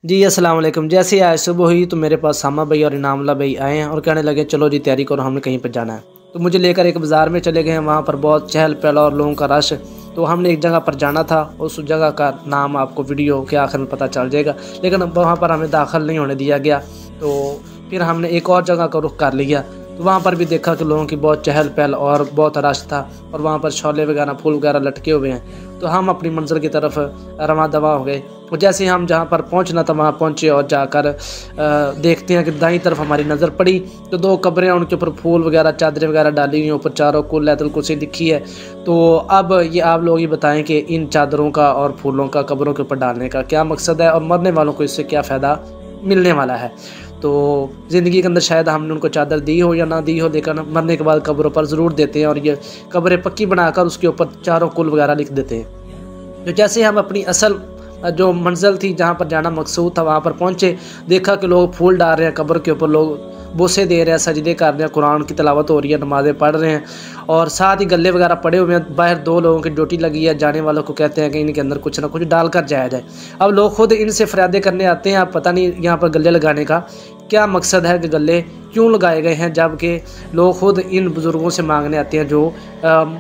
जी अस्सलाम वालेकुम। जैसे ही आज सुबह हुई तो मेरे पास सामा भाई और इनामुल्लाह भाई आए हैं और कहने लगे चलो जी तैयारी करो, हमने कहीं पर जाना है। तो मुझे लेकर एक बाज़ार में चले गए हैं। वहाँ पर बहुत चहल पहल और लोगों का रश। तो हमने एक जगह पर जाना था, उस जगह का नाम आपको वीडियो के आखिर में पता चल जाएगा, लेकिन वहाँ पर हमें दाखिल नहीं होने दिया गया। तो फिर हमने एक और जगह का रुख कर लिया। तो वहाँ पर भी देखा कि लोगों की बहुत चहल पहल और बहुत रश था और वहाँ पर शौले वगैरह फूल वगैरह लटके हुए हैं। तो हम अपनी मंजिल की तरफ रवां दवा हो गए। और जैसे हम जहाँ पर पहुँचना था वहाँ पहुँचे और जाकर देखते हैं कि दाईं तरफ हमारी नज़र पड़ी तो दो कब्रें, उनके ऊपर फूल वगैरह चादरें वगैरह डाली हुई हैं, ऊपर चारों कुल लैतुल कुर्सी लिखी है। तो अब ये आप लोग ये बताएं कि इन चादरों का और फूलों का कब्रों के ऊपर डालने का क्या मकसद है और मरने वालों को इससे क्या फ़ायदा मिलने वाला है। तो ज़िंदगी के अंदर शायद हमने उनको चादर दी हो या ना दी हो, लेकिन मरने के बाद कब्रों पर ज़रूर देते हैं और ये कब्रें पक्की बनाकर उसके ऊपर चारों कुल वगैरह लिख देते हैं। तो जैसे हम अपनी असल जो मंजिल थी, जहाँ पर जाना मकसूद था, वहाँ पर पहुँचे, देखा कि लोग फूल डाल रहे हैं कब्र के ऊपर, लोग बोसे दे रहे हैं, सजदे कर रहे हैं, कुरान की तिलावत हो रही है, नमाज़ें पढ़ रहे हैं और साथ ही गले वगैरह पड़े हुए हैं। बाहर दो लोगों की ड्यूटी लगी है, जाने वालों को कहते हैं कि इनके अंदर कुछ ना कुछ डाल कर जाया जाए। अब लोग खुद इनसे फरियादें करने आते हैं। अब पता नहीं यहाँ पर गले लगाने का क्या मकसद है कि गले क्यों लगाए गए हैं, जबकि लोग खुद इन बुज़ुर्गों से मांगने आते हैं जो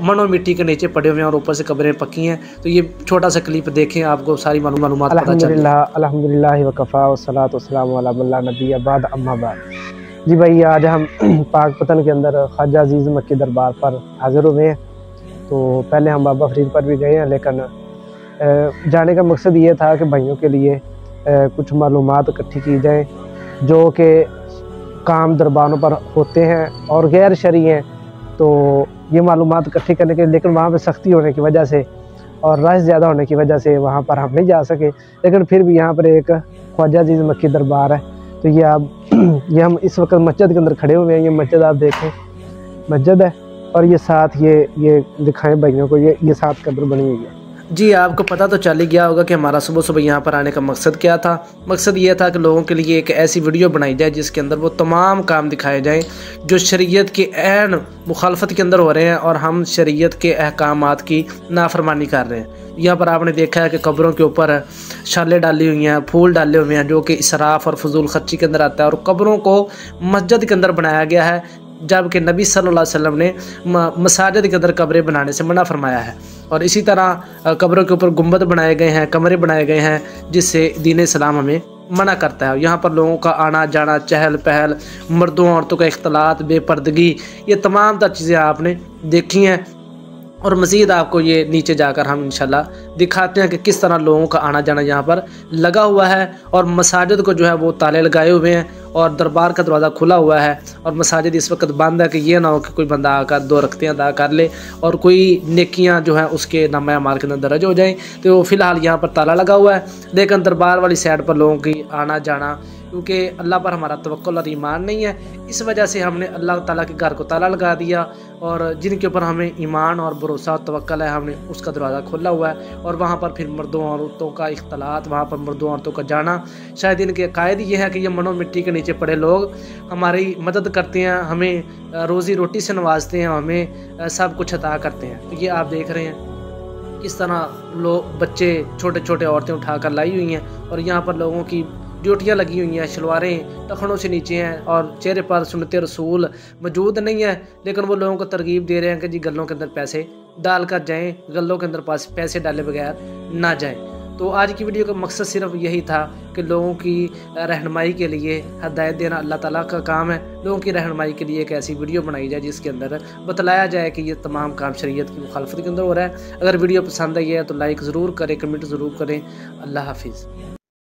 मनो मिट्टी के नीचे पड़े हुए हैं और ऊपर से कब्रें पक्की हैं। तो ये छोटा सा क्लिप देखें, आपको सारी मालूमात पता चलेगी। अल्हम्दुलिल्लाह वकफ़ा वस्सलातु वस्सलामु अला मन ला नबिय्य बाद अम्मा बाद। जी भाई, आज हम पाक पतन के अंदर ख्वाजा अजीज़ मक्की दरबार पर हाज़िर हुए हैं। तो पहले हम बाबा फरीद पर भी गए हैं, लेकिन जाने का मकसद ये था कि भाइयों के लिए कुछ मालूमात इकट्ठी की जाए जो कि काम दरबारों पर होते हैं और गैर शरई हैं। तो ये मालूमात इकट्ठी करने के, लेकिन वहाँ पे सख्ती होने की वजह से और रश ज़्यादा होने की वजह से वहाँ पर हम नहीं जा सके, लेकिन फिर भी यहाँ पर एक ख्वाजा अजीज़ मक्की दरबार है। तो ये हम इस वक्त मस्जिद के अंदर खड़े हुए हैं। ये मस्जिद आप देखें, मस्जिद है और ये साथ ये दिखाएं भाइयों को, ये साथ कब्र बनी हुई है। जी, आपको पता तो चल ही गया होगा कि हमारा सुबह सुबह यहाँ पर आने का मकसद क्या था। मकसद ये था कि लोगों के लिए एक ऐसी वीडियो बनाई जाए जिसके अंदर वो तमाम काम दिखाए जाएं जो शरीयत के ऐन मुखालफत के अंदर हो रहे हैं और हम शरीयत के अहकामात की नाफरमानी कर रहे हैं। यहाँ पर आपने देखा है कि कब्रों के ऊपर शालें डाली हुई हैं, फूल डाले हुए हैं, जो कि इसराफ़ और फजूल खर्ची के अंदर आता है और कब्रों को मस्जिद के अंदर बनाया गया है, जबकि नबी सल्लल्लाहु अलैहि वसल्लम ने मसाजिद के अंदर कब्रें बनाने से मना फरमाया है। और इसी तरह कब्रों के ऊपर गुंबद बनाए गए हैं, कमरे बनाए गए हैं, जिससे दीन इस्लाम हमें मना करता है। यहाँ पर लोगों का आना जाना, चहल पहल, मर्दों औरतों का इख्तलात, बेपर्दगी, ये तमाम तर चीज़ें आपने देखी हैं। और मज़ीद आपको ये नीचे जाकर हम इंशाल्लाह दिखाते हैं कि किस तरह लोगों का आना जाना यहाँ पर लगा हुआ है और मसाजिद को जो है वो ताले लगाए हुए हैं और दरबार का दरवाज़ा खुला हुआ है और मसाजिद इस वक्त बंद है कि ये ना हो कि कोई बंदा आकर दो रखते अदा कर ले और कोई नेकियां जो है उसके नामा अमाल के अंदर दर्ज हो जाएँ। तो फ़िलहाल यहाँ पर ताला लगा हुआ है, लेकिन दरबार वाली साइड पर लोगों की आना जाना, क्योंकि अल्लाह पर हमारा तवक्कुल और ईमान नहीं है, इस वजह से हमने अल्लाह ताला के घर को ताला लगा दिया और जिनके ऊपर हमें ईमान और भरोसा और तवक्कुल है हमने उसका दरवाज़ा खोला हुआ है। और वहाँ पर फिर मर्दों औरतों का इख्तलात, वहाँ पर मर्दों औरतों का जाना, शायद इनके कायद ये है कि ये मनो मिट्टी के नीचे पड़े लोग हमारी मदद करते हैं, हमें रोज़ी रोटी से नवाजते हैं, हमें सब कुछ अता करते हैं। तो ये आप देख रहे हैं किस तरह लोग, बच्चे, छोटे छोटे औरतें उठाकर लाई हुई हैं और यहाँ पर लोगों की ड्यूटियाँ लगी हुई हैं, शलवारें टखनों से नीचे हैं और चेहरे पर सुन्नत रसूल मौजूद नहीं है, लेकिन वो लोगों को तरगीब दे रहे हैं कि जी गलों के अंदर पैसे डाल कर जाएँ, गलों के अंदर पैसे डाले बगैर ना जाएँ। तो आज की वीडियो का मकसद सिर्फ यही था कि लोगों की रहनुमाई के लिए हदायत देना अल्लाह ताला का काम है। लोगों की रहनुमाई के लिए एक ऐसी वीडियो बनाई जाए जिसके अंदर बतलाया जाए कि ये तमाम काम शरीयत की मुखालफत के अंदर हो रहा है। अगर वीडियो पसंद आई है तो लाइक ज़रूर करें, कमेंट ज़रूर करें। अल्लाह हाफिज़।